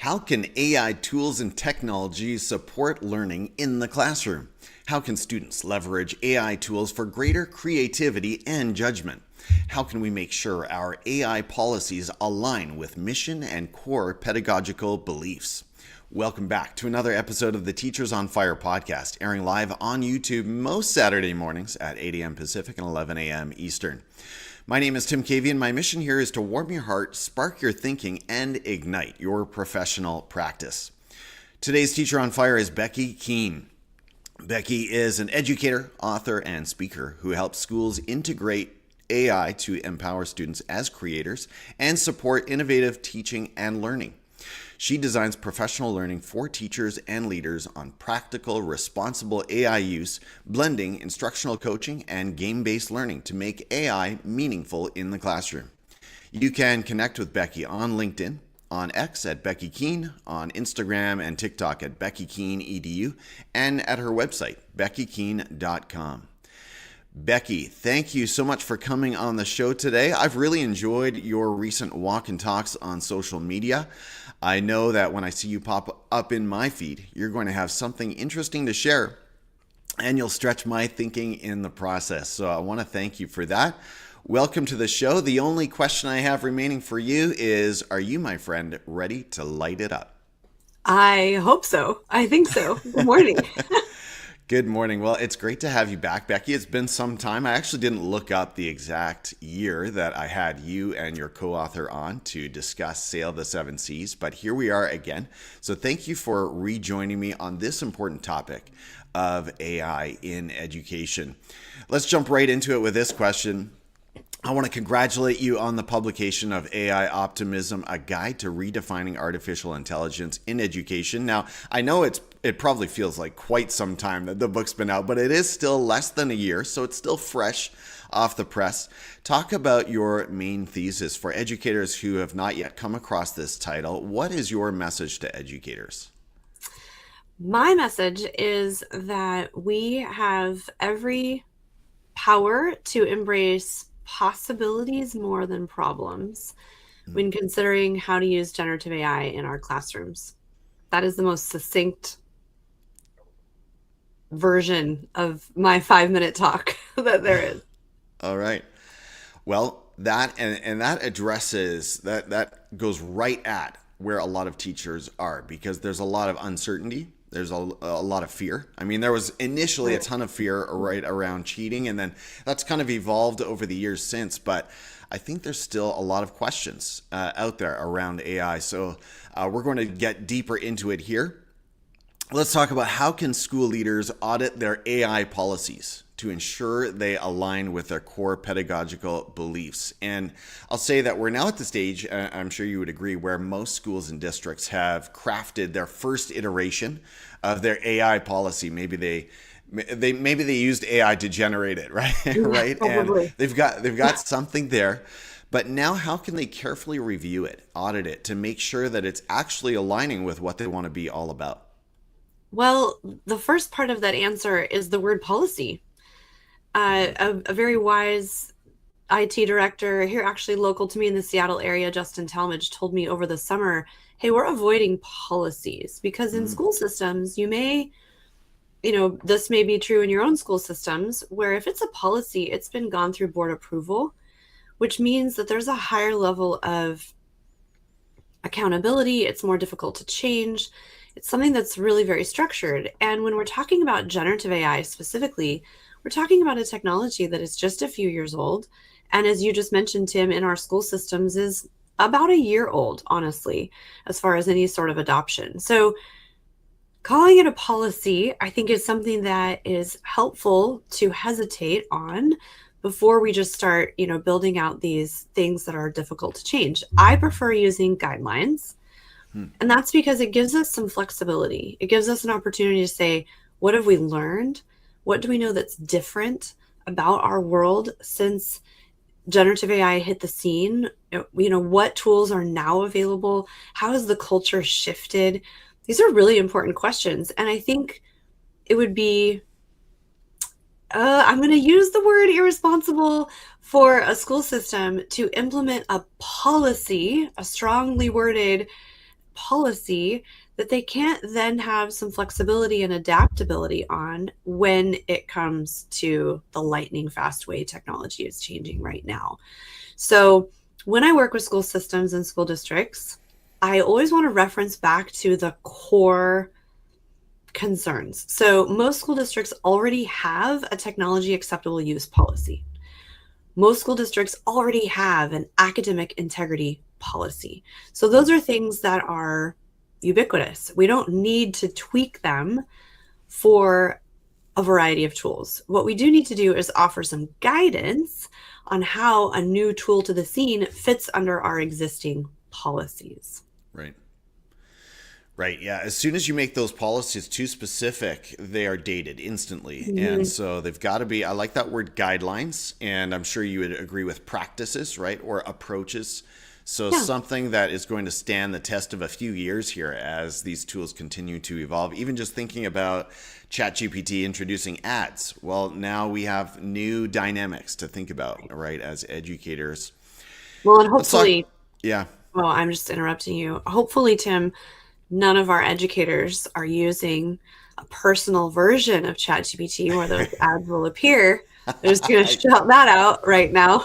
How can AI tools and technologies support learning in the classroom? How can students leverage AI tools for greater creativity and judgment? How can we make sure our AI policies align with mission and core pedagogical beliefs? Welcome back to another episode of the Teachers on Fire podcast, airing live on YouTube most Saturday mornings at 8 a.m. Pacific and 11 a.m. Eastern. My name is Tim Cavey, and my mission here is to warm your heart, spark your thinking, and ignite your professional practice. Today's Teacher on Fire is Becky Keene. Becky is an educator, author, and speaker who helps schools integrate AI to empower students as creators and support innovative teaching and learning. She designs professional learning for teachers and leaders on practical, responsible AI use, blending instructional coaching and game-based learning to make AI meaningful in the classroom. You can connect with Becky on LinkedIn, on X at Becky Keene, on Instagram and TikTok at Becky Keene EDU, and at her website, beckykeene.com. Becky, thank you so much for coming on the show today. I've really enjoyed your recent walk and talks on social media. I know that when I see you pop up in my feed, you're going to have something interesting to share, and you'll stretch my thinking in the process. So I want to thank you for that. Welcome to the show. The only question I have remaining for you is, are you, my friend, ready to light it up? I hope so. I think so. Good morning. Good morning. Well, it's great to have you back, Becky. It's been some time. I actually didn't look up the exact year that I had you and your co-author on to discuss Sail the Seven Seas, but here we are again. So thank you for rejoining me on this important topic of AI in education. Let's jump right into it with this question. I want to congratulate you on the publication of AI Optimism, a guide to redefining artificial intelligence in education. Now, I know it probably feels like quite some time that the book's been out, but it is still less than a year, so it's still fresh off the press. Talk about your main thesis for educators who have not yet come across this title. What is your message to educators? My message is that we have every power to embrace possibilities more than problems when considering how to use generative AI in our classrooms. That is the most succinct version of my 5-minute talk that there is. All right. Well, that and that addresses that goes right at where a lot of teachers are, because there's a lot of uncertainty. There's a lot of fear. I mean, there was initially a ton of fear right around cheating, and then that's kind of evolved over the years since. But I think there's still a lot of questions out there around AI. So we're going to get deeper into it here. Let's talk about how can school leaders audit their AI policies to ensure they align with their core pedagogical beliefs. And I'll say that we're now at the stage, I'm sure you would agree, where most schools and districts have crafted their first iteration of their AI policy. Maybe they used AI to generate it, right? Right? Probably. And they've got something there. But now how can they carefully review it, audit it, to make sure that it's actually aligning with what they want to be all about? Well, the first part of that answer is the word policy. A very wise IT director here, actually local to me in the Seattle area, Justin Talmadge, told me over the summer, hey, we're avoiding policies because in school systems, this may be true in your own school systems, where if it's a policy, it's been gone through board approval, which means that there's a higher level of accountability. It's more difficult to change. It's something that's really very structured. And when we're talking about generative AI specifically, we're talking about a technology that is just a few years old. And as you just mentioned, Tim, in our school systems is about a year old, honestly, as far as any sort of adoption. So calling it a policy, I think, is something that is helpful to hesitate on before we just start, building out these things that are difficult to change. I prefer using guidelines. And that's because it gives us some flexibility. It gives us an opportunity to say, what have we learned? What do we know that's different about our world since generative AI hit the scene? What tools are now available? How has the culture shifted? These are really important questions. And I think it would be, I'm going to use the word irresponsible for a school system to implement a policy, a strongly worded policy that they can't then have some flexibility and adaptability on when it comes to the lightning fast way technology is changing right now. So when I work with school systems and school districts, I always want to reference back to the core concerns. So most school districts already have a technology acceptable use policy. Most school districts already have an academic integrity policy. So those are things that are ubiquitous. We don't need to tweak them for a variety of tools. What we do need to do is offer some guidance on how a new tool to the scene fits under our existing policies. Right. Right. Yeah. As soon as you make those policies too specific, they are dated instantly. Mm-hmm. And so they've got to be, I like that word guidelines. And I'm sure you would agree with practices, right? Or approaches. So Yeah. something that is going to stand the test of a few years here as these tools continue to evolve. Even just thinking about ChatGPT introducing ads. Well, now we have new dynamics to think about, right? As educators. Well, and Let's talk. hopefully, Yeah. oh, I'm just interrupting you. Hopefully, Tim, none of our educators are using a personal version of ChatGPT where those ads will appear. They're just going to shout that out right now.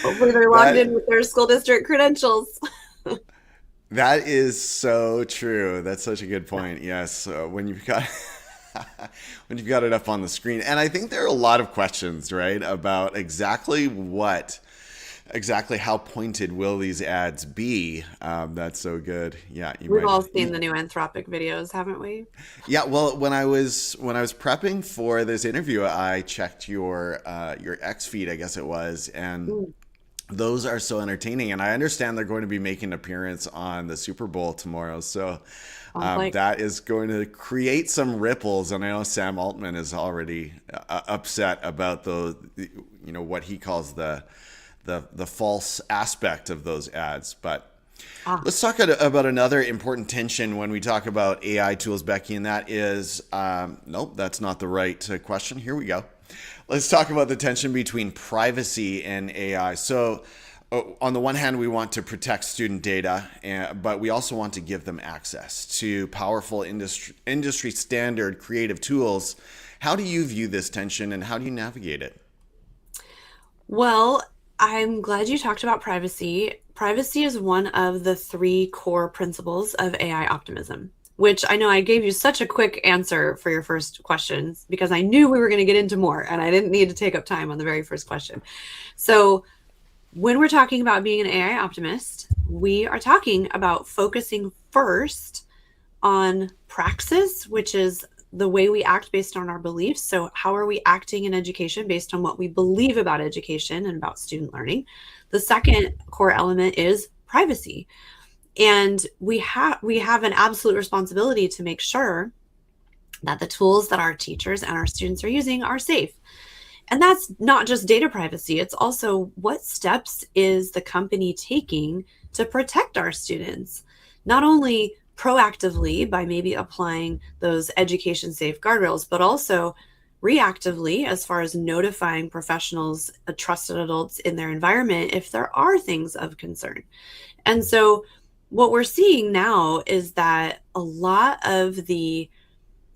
Hopefully they're logged in with their school district credentials. That is so true. That's such a good point. Yes, when you've got when you've got it up on the screen, and I think there are a lot of questions, right, about exactly how pointed will these ads be? That's so good. Yeah, We've all seen the new Anthropic videos, haven't we? Yeah, well, when I was prepping for this interview, I checked your X feed, I guess it was, and those are so entertaining. And I understand they're going to be making an appearance on the Super Bowl tomorrow, so that is going to create some ripples. And I know Sam Altman is already upset about what he calls the false aspect of those ads. But let's talk about another important tension when we talk about AI tools, Becky, and that is, nope, that's not the right question. Here we go. Let's talk about the tension between privacy and AI. So on the one hand, we want to protect student data, but we also want to give them access to powerful industry standard creative tools. How do you view this tension and how do you navigate it? Well, I'm glad you talked about privacy. Privacy is one of the 3 core principles of AI optimism, which I know I gave you such a quick answer for your first questions because I knew we were going to get into more and I didn't need to take up time on the very first question. So when we're talking about being an AI optimist, we are talking about focusing first on praxis, which is the way we act based on our beliefs. So how are we acting in education based on what we believe about education and about student learning? The second core element is privacy. And we have an absolute responsibility to make sure that the tools that our teachers and our students are using are safe. And that's not just data privacy, it's also what steps is the company taking to protect our students, not only proactively by maybe applying those education safe guardrails, but also reactively as far as notifying professionals, trusted adults in their environment if there are things of concern. And so what we're seeing now is that a lot of the,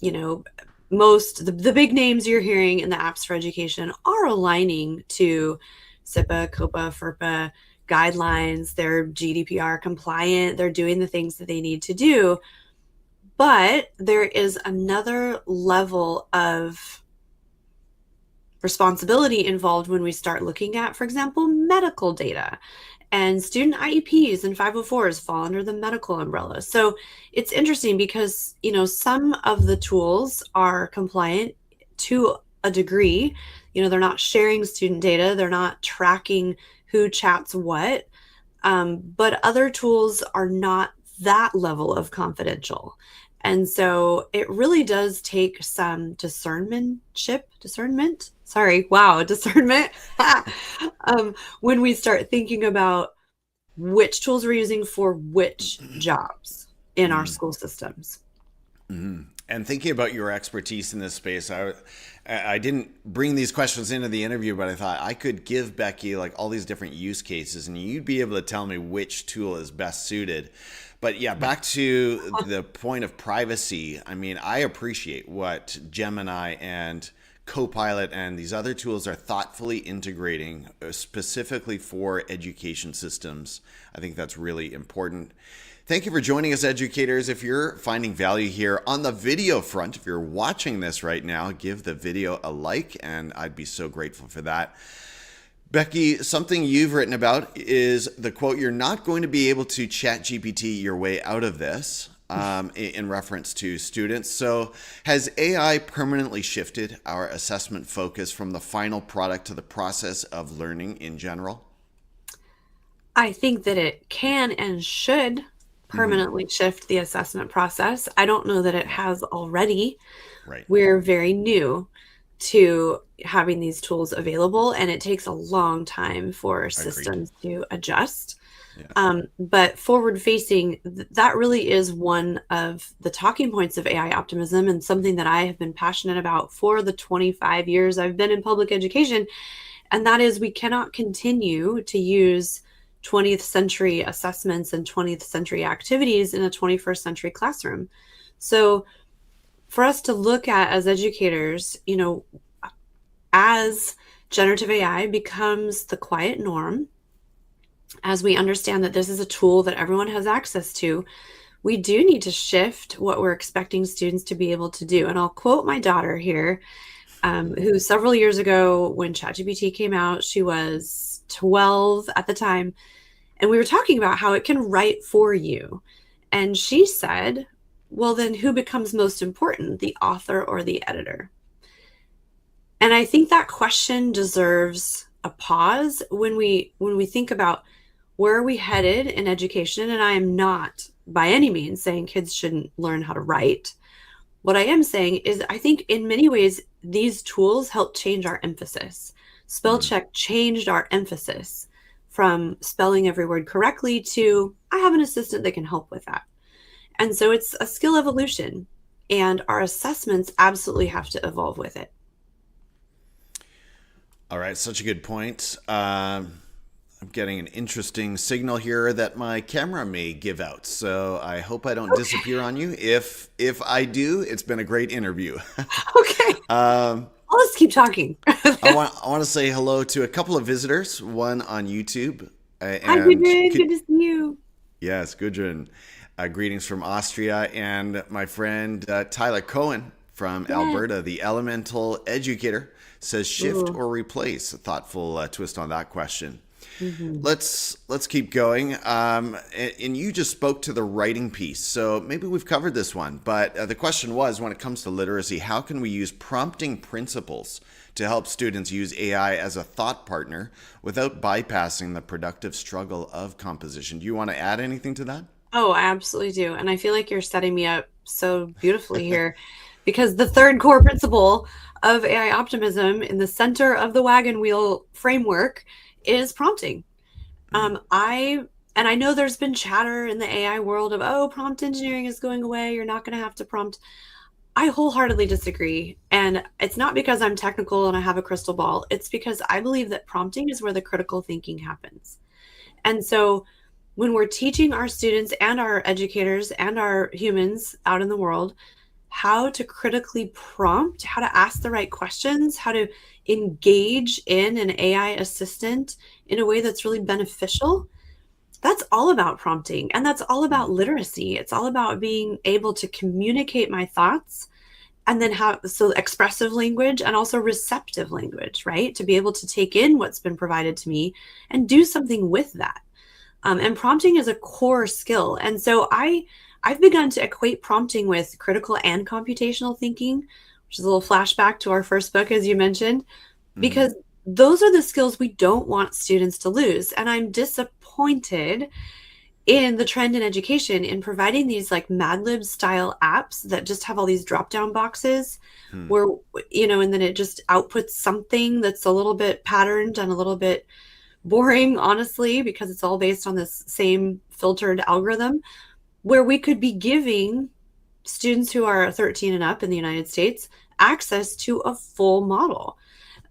the big names you're hearing in the apps for education are aligning to SIPA, COPA, FERPA guidelines. They're GDPR compliant. They're doing the things that they need to do. But there is another level of responsibility involved when we start looking at, for example, medical data. And student IEPs and 504s fall under the medical umbrella. So it's interesting because, some of the tools are compliant to a degree. They're not sharing student data. They're not tracking who chats what. But other tools are not that level of confidential. And so it really does take some discernment. When we start thinking about which tools we're using for which jobs in our school systems. And thinking about your expertise in this space, I didn't bring these questions into the interview, but I thought I could give Becky like all these different use cases, and you'd be able to tell me which tool is best suited. But yeah, back to the point of privacy. I mean, I appreciate what Gemini and Copilot and these other tools are thoughtfully integrating specifically for education systems. I think that's really important. Thank you for joining us, educators. If you're finding value here on the video front, if you're watching this right now, give the video a like, and I'd be so grateful for that. Becky, something you've written about is the quote, "You're not going to be able to chat GPT your way out of this," in reference to students. So has AI permanently shifted our assessment focus from the final product to the process of learning in general? I think that it can and should permanently shift the assessment process. I don't know that it has already. Right. We're very new to having these tools available, and it takes a long time for systems to adjust. Yeah. But forward facing, that really is one of the talking points of AI optimism, and something that I have been passionate about for the 25 years I've been in public education. And that is, we cannot continue to use 20th century assessments and 20th century activities in a 21st century classroom. So for us to look at as educators, as generative AI becomes the quiet norm, as we understand that this is a tool that everyone has access to, we do need to shift what we're expecting students to be able to do. And I'll quote my daughter here, who several years ago, when ChatGPT came out, she was 12 at the time, and we were talking about how it can write for you. And she said, well, then who becomes most important, the author or the editor? And I think that question deserves a pause when we think about where are we headed in education. And I am not by any means saying kids shouldn't learn how to write. What I am saying is, I think in many ways, these tools help change our emphasis. Spell check changed our emphasis from spelling every word correctly to, I have an assistant that can help with that. And so it's a skill evolution, and our assessments absolutely have to evolve with it. All right, such a good point. I'm getting an interesting signal here that my camera may give out, so I hope I don't disappear on you. If I do, it's been a great interview. Okay. Let's keep talking. I want to say hello to a couple of visitors, one on YouTube. Hi, Gudrun. Good to see you. Yes, Gudrun. Greetings from Austria. And my friend Tyler Cohen from Alberta, the elemental educator, says shift or replace. A thoughtful twist on that question. Let's keep going. And you just spoke to the writing piece, so maybe we've covered this one. But the question was, when it comes to literacy, how can we use prompting principles to help students use AI as a thought partner without bypassing the productive struggle of composition? Do you want to add anything to that? Oh, I absolutely do. And I feel like you're setting me up so beautifully here, because the third core principle of AI optimism in the center of the wagon wheel framework is prompting. I know there's been chatter in the AI world of, oh, prompt engineering is going away, you're not going to have to prompt. I wholeheartedly disagree. And it's not because I'm technical and I have a crystal ball. It's because I believe that prompting is where the critical thinking happens. And so when we're teaching our students and our educators and our humans out in the world how to critically prompt, how to ask the right questions, how to engage in an AI assistant in a way that's really beneficial, that's all about prompting. And that's all about literacy. It's all about being able to communicate my thoughts, and then so expressive language and also receptive language, right? To be able to take in what's been provided to me and do something with that. And prompting is a core skill. And so I've begun to equate prompting with critical and computational thinking, which is a little flashback to our first book, as you mentioned, because those are the skills we don't want students to lose. And I'm disappointed in the trend in education in providing these like Mad Lib style apps that just have all these drop down boxes where, and then it just outputs something that's a little bit patterned and a little bit boring, honestly, because it's all based on this same filtered algorithm, where we could be giving students who are 13 and up in the United States access to a full model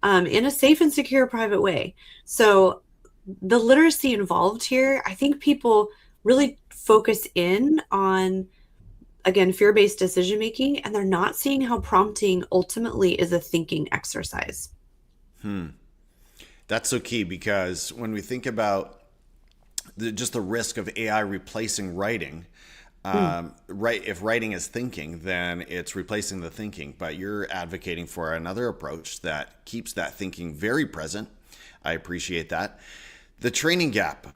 in a safe and secure private way. So the literacy involved here, I think people really focus in on, again, fear-based decision making, and they're not seeing how prompting ultimately is a thinking exercise. That's so key because when we think about just the risk of AI replacing writing, right? If writing is thinking, then it's replacing the thinking. But you're advocating for another approach that keeps that thinking very present. I appreciate that. The training gap.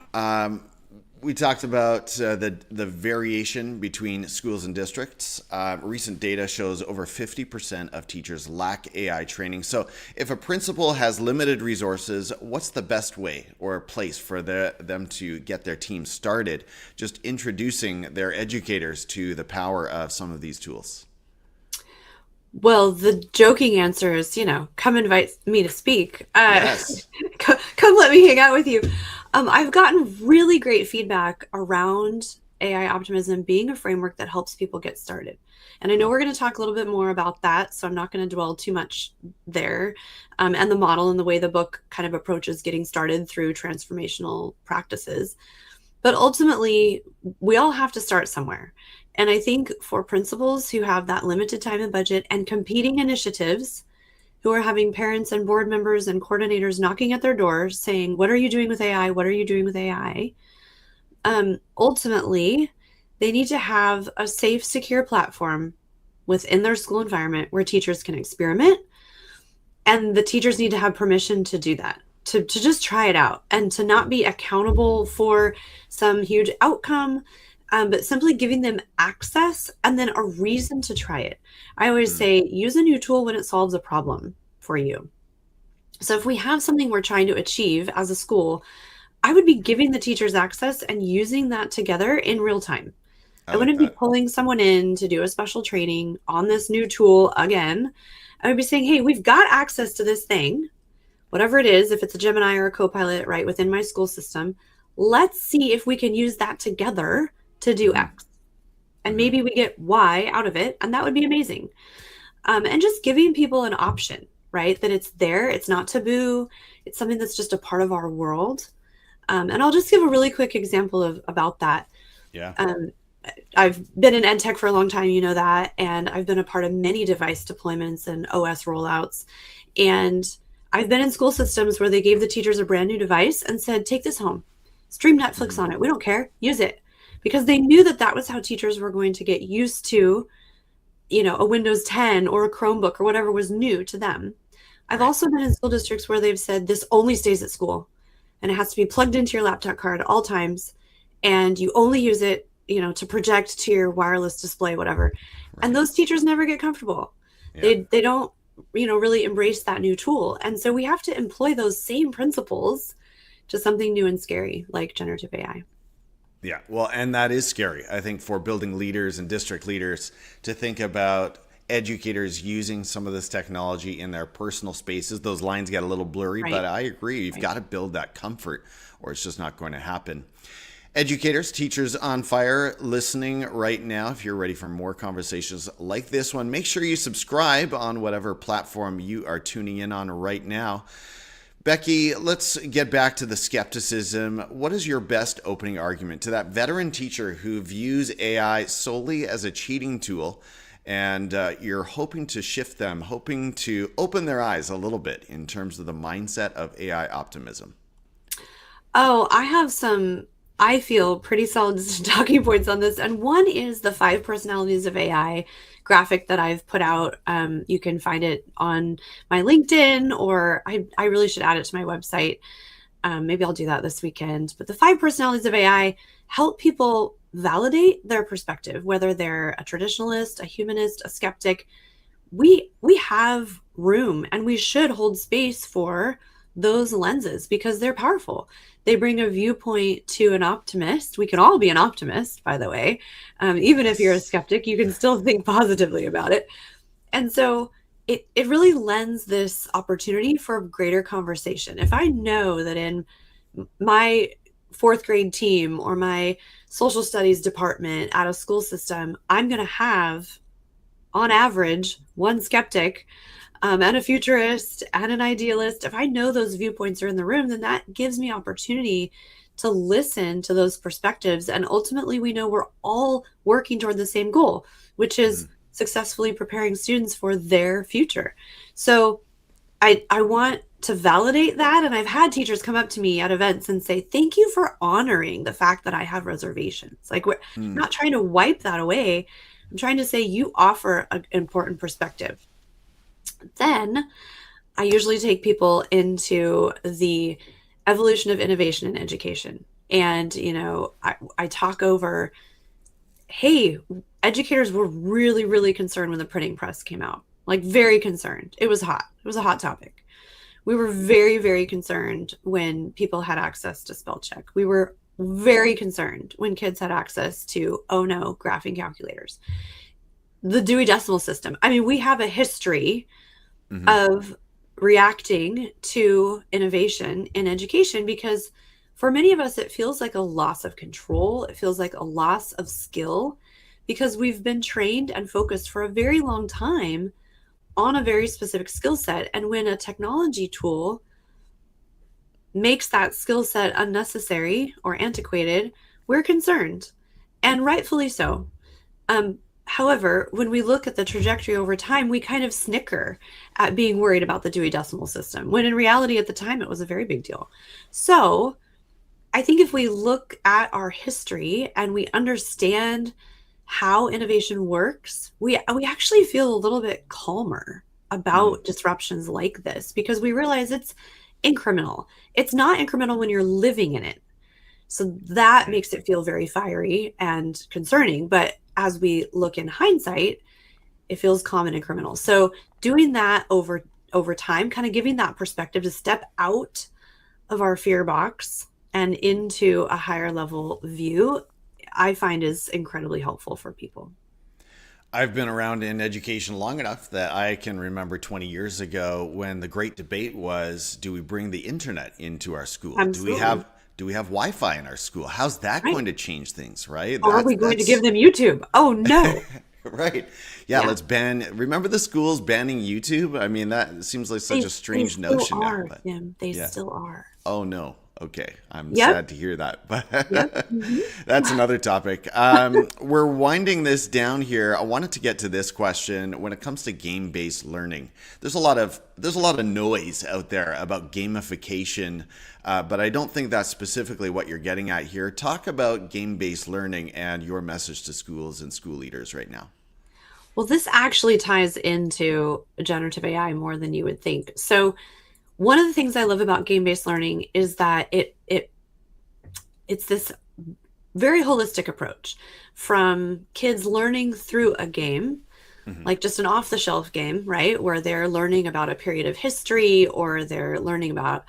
We talked about the variation between schools and districts. Recent data shows over 50% of teachers lack AI training. So if a principal has limited resources, what's the best way or place for them to get their team started, just introducing their educators to the power of some of these tools? Well, the joking answer is, come invite me to speak. Yes. Come let me hang out with you. I've gotten really great feedback around AI optimism being a framework that helps people get started. And I know we're going to talk a little bit more about that, so I'm not going to dwell too much there. And the model and the way the book kind of approaches getting started through transformational practices. But ultimately, we all have to start somewhere. And I think for principals who have that limited time and budget and competing initiatives, who are having parents and board members and coordinators knocking at their doors saying, what are you doing with AI? What are you doing with AI? Ultimately, they need to have a safe, secure platform within their school environment where teachers can experiment. And the teachers need to have permission to do that, to just try it out and to not be accountable for some huge outcome, but simply giving them access and then a reason to try it. I always say, use a new tool when it solves a problem for you. So if we have something we're trying to achieve as a school, I would be giving the teachers access and using that together in real time. I wouldn't be pulling someone in to do a special training on this new tool again. I would be saying, hey, we've got access to this thing, whatever it is, if it's a Gemini or a Copilot, right, within my school system. Let's see if we can use that together to do X. And maybe we get Y out of it, and that would be amazing. And just giving people an option, right, that it's there, it's not taboo, it's something that's just a part of our world. And I'll just give a really quick example about that. Yeah. I've been in ed tech for a long time, you know that, and I've been a part of many device deployments and OS rollouts. And I've been in school systems where they gave the teachers a brand new device and said, take this home, stream Netflix on it. We don't care, use it. Because they knew that that was how teachers were going to get used to, a Windows 10 or a Chromebook or whatever was new to them. I've also been in school districts where they've said this only stays at school and it has to be plugged into your laptop card at all times. And you only use it, to project to your wireless display, whatever. Right. And those teachers never get comfortable. Yeah. They don't, really embrace that new tool. And so we have to employ those same principles to something new and scary like generative AI. Yeah, well, and that is scary, I think, for building leaders and district leaders to think about educators using some of this technology in their personal spaces. Those lines get a little blurry, right. But I agree. You've got to build that comfort or it's just not going to happen. Educators, teachers on fire listening right now, if you're ready for more conversations like this one, make sure you subscribe on whatever platform you are tuning in on right now. Becky, let's get back to the skepticism. What is your best opening argument to that veteran teacher who views AI solely as a cheating tool, and you're hoping to shift them, hoping to open their eyes a little bit in terms of the mindset of AI optimism? Oh, I have some, I feel, pretty solid talking points on this. And one is the 5 personalities of AI graphic that I've put out. You can find it on my LinkedIn, or I really should add it to my website. Maybe I'll do that this weekend. But the 5 personalities of AI help people validate their perspective, whether they're a traditionalist, a humanist, a skeptic. We have room and we should hold space for those lenses because they're powerful. They bring a viewpoint to an optimist. We can all be an optimist, by the way. Even if you're a skeptic, you can still think positively about it. And so it really lends this opportunity for greater conversation. If I know that in my fourth grade team or my social studies department at a school system, I'm going to have, on average, one skeptic and a futurist and an idealist. If I know those viewpoints are in the room, then that gives me opportunity to listen to those perspectives. And ultimately, we know we're all working toward the same goal, which is successfully preparing students for their future. So I want to validate that. And I've had teachers come up to me at events and say, thank you for honoring the fact that I have reservations. Like, we're not trying to wipe that away. I'm trying to say you offer an important perspective. Then I usually take people into the evolution of innovation in education. And, I talk over, hey, educators were really, really concerned when the printing press came out, like very concerned. It was hot. It was a hot topic. We were very, very concerned when people had access to spell check. We were very concerned when kids had access to, oh no, graphing calculators. The Dewey Decimal System. I mean, we have a history of reacting to innovation in education because for many of us, it feels like a loss of control. It feels like a loss of skill because we've been trained and focused for a very long time on a very specific skill set. And when a technology tool makes that skill set unnecessary or antiquated, we're concerned, and rightfully so. However, when we look at the trajectory over time, we kind of snicker at being worried about the Dewey Decimal System, when in reality at the time it was a very big deal. So I think if we look at our history and we understand how innovation works, we actually feel a little bit calmer about disruptions like this because we realize it's incremental. It's not incremental when you're living in it. So that makes it feel very fiery and concerning. But as we look in hindsight, it feels calm and incremental. So doing that over time, kind of giving that perspective to step out of our fear box and into a higher level view, I find is incredibly helpful for people. I've been around in education long enough that I can remember 20 years ago when the great debate was, do we bring the internet into our school? Absolutely. Do we have Wi-Fi in our school? How's that going to change things, right? Or are we going to give them YouTube? Oh, no. Right. Yeah, let's ban. Remember the schools banning YouTube? I mean, that seems like such a strange notion now. But they still are. Oh, no. Okay. I'm sad to hear that. But Mm-hmm. that's another topic. We're winding this down here. I wanted to get to this question. When it comes to game-based learning, there's a lot of noise out there about gamification, but I don't think that's specifically what you're getting at here. Talk about game-based learning and your message to schools and school leaders right now. Well, this actually ties into generative AI more than you would think. So one of the things I love about game-based learning is that it's this very holistic approach from kids learning through a game, like just an off-the-shelf game, right? Where they're learning about a period of history or they're learning about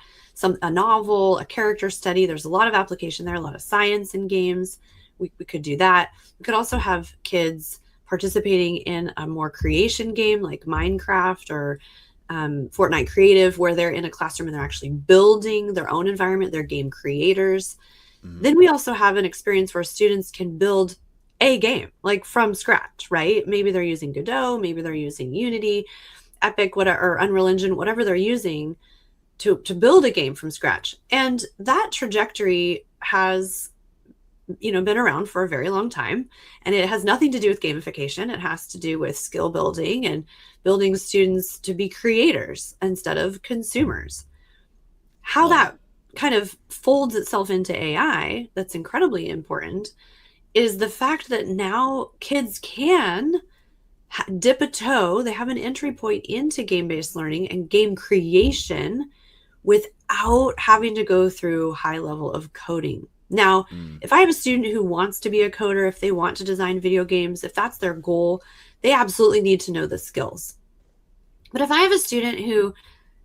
a novel, a character study. There's a lot of application there, a lot of science in games. We could do that. We could also have kids participating in a more creation game like Minecraft or Fortnite Creative, where they're in a classroom and they're actually building their own environment. They're game creators. Then we also have an experience where students can build a game like from scratch, right? Maybe they're using Godot, maybe they're using Unity, Epic, whatever, or Unreal Engine, whatever they're using to build a game from scratch. And that trajectory has been around for a very long time, and it has nothing to do with gamification. It has to do with skill building and building students to be creators instead of consumers. How that kind of folds itself into AI, that's incredibly important, is the fact that now kids can dip a toe. They have an entry point into game-based learning and game creation without having to go through high level of coding. Now, if I have a student who wants to be a coder, if they want to design video games, if that's their goal, they absolutely need to know the skills. But if I have a student who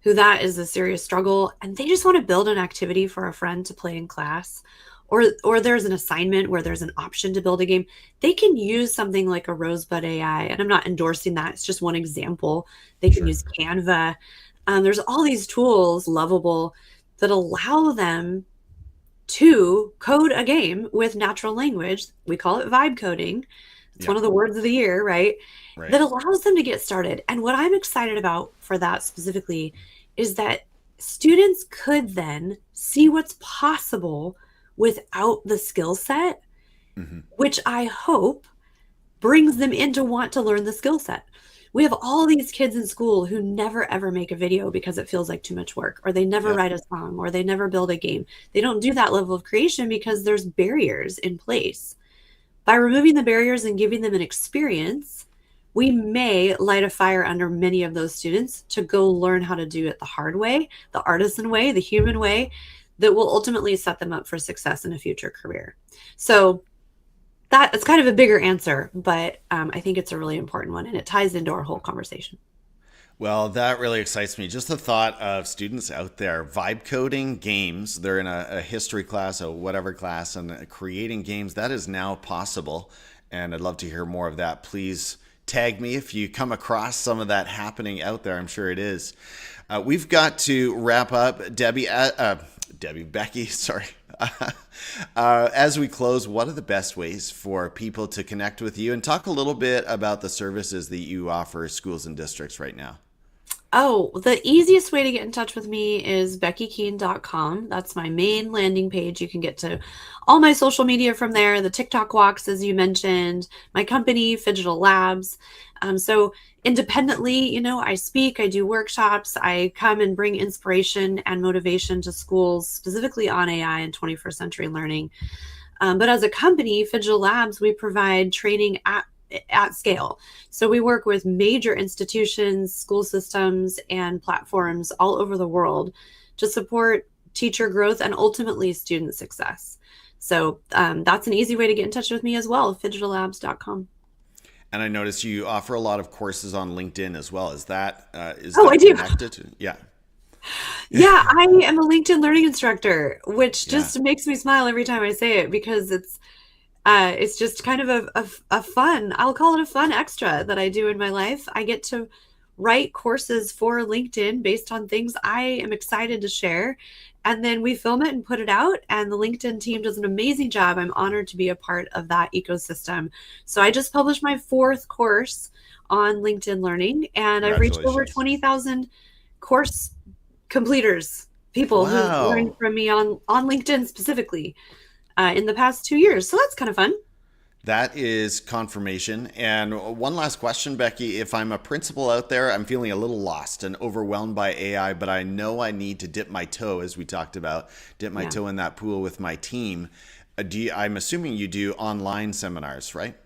that is a serious struggle and they just want to build an activity for a friend to play in class, or there's an assignment where there's an option to build a game, they can use something like a Rosebud AI. And I'm not endorsing that. It's just one example. They can use Canva. There's all these tools, Lovable, that allow them to code a game with natural language. We call it vibe coding. It's Yeah. one of the words of the year, right? Right. That allows them to get started. And what I'm excited about for that specifically is that students could then see what's possible without the skill set, Hmm. which I hope brings them in to want to learn the skill set. We have all these kids in school who never ever make a video because it feels like too much work, or they never Yep. write a song, or they never build a game. They don't do that level of creation because there's barriers in place. By removing the barriers and giving them an experience, we may light a fire under many of those students to go learn how to do it the hard way, the artisan way, the human way, that will ultimately set them up for success in a future career. So that's kind of a bigger answer, but I think it's a really important one, and it ties into our whole conversation. Well, that really excites me. Just the thought of students out there vibe coding games. They're in a history class, a whatever class, and creating games. That is now possible. And I'd love to hear more of that. Please tag me if you come across some of that happening out there. I'm sure it is. We've got to wrap up. Becky, sorry. As we close, what are the best ways for people to connect with you and talk a little bit about the services that you offer schools and districts right now? Oh, the easiest way to get in touch with me is BeckyKeene.com. That's my main landing page. You can get to all my social media from there, the TikTok walks, as you mentioned, my company, Fidgetal Labs. So independently, I speak, I do workshops, I come and bring inspiration and motivation to schools, specifically on AI and 21st century learning. But as a company, Fidgetal Labs, we provide training at scale. So we work with major institutions, school systems, and platforms all over the world to support teacher growth and ultimately student success. So that's an easy way to get in touch with me as well, fidgetallabs.com. And I noticed you offer a lot of courses on LinkedIn as well. Is Oh, I that do. connected? Yeah. Yeah, I am a LinkedIn learning instructor, which Yeah. just makes me smile every time I say it because it's just kind of a fun, I'll call it a fun extra that I do in my life. I get to write courses for LinkedIn based on things I am excited to share. And then we film it and put it out. And the LinkedIn team does an amazing job. I'm honored to be a part of that ecosystem. So I just published my fourth course on LinkedIn Learning, and I've reached over Congratulations. 20,000 course completers, people who've learned Wow. from me on LinkedIn specifically in the past 2 years. So that's kind of fun. That is confirmation. And one last question, Becky. If I'm a principal out there, I'm feeling a little lost and overwhelmed by AI, but I know I need to dip my toe, as we talked about, dip my Yeah, toe in that pool with my team. I'm assuming you do online seminars, right?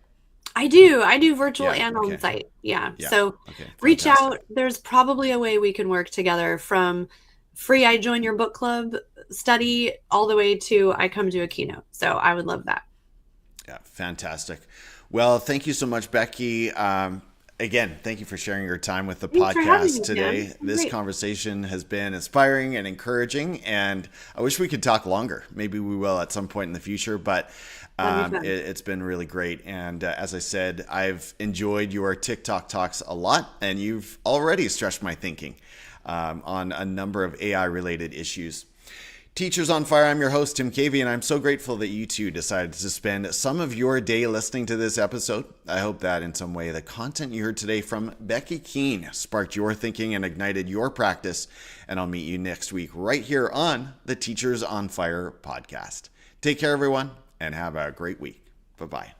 I do. I do virtual Yeah. and on Okay. site. Yeah. Yeah. So Okay. reach Fantastic. out. There's probably a way we can work together from free, I join your book club study all the way to I come to a keynote. So I would love that. Yeah, fantastic. Well, thank you so much, Becky. Again, thank you for sharing your time with the Thanks for having podcast me, Dan. today. It's been This great. conversation has been inspiring and encouraging, and I wish we could talk longer. Maybe we will at some point in the future, but That'd be fun. it's been really great. And as I said, I've enjoyed your TikTok talks a lot, and you've already stretched my thinking on a number of AI related issues. Teachers on Fire, I'm your host, Tim Cavey, and I'm so grateful that you too decided to spend some of your day listening to this episode. I hope that in some way the content you heard today from Becky Keene sparked your thinking and ignited your practice. And I'll meet you next week right here on the Teachers on Fire podcast. Take care, everyone, and have a great week. Bye-bye.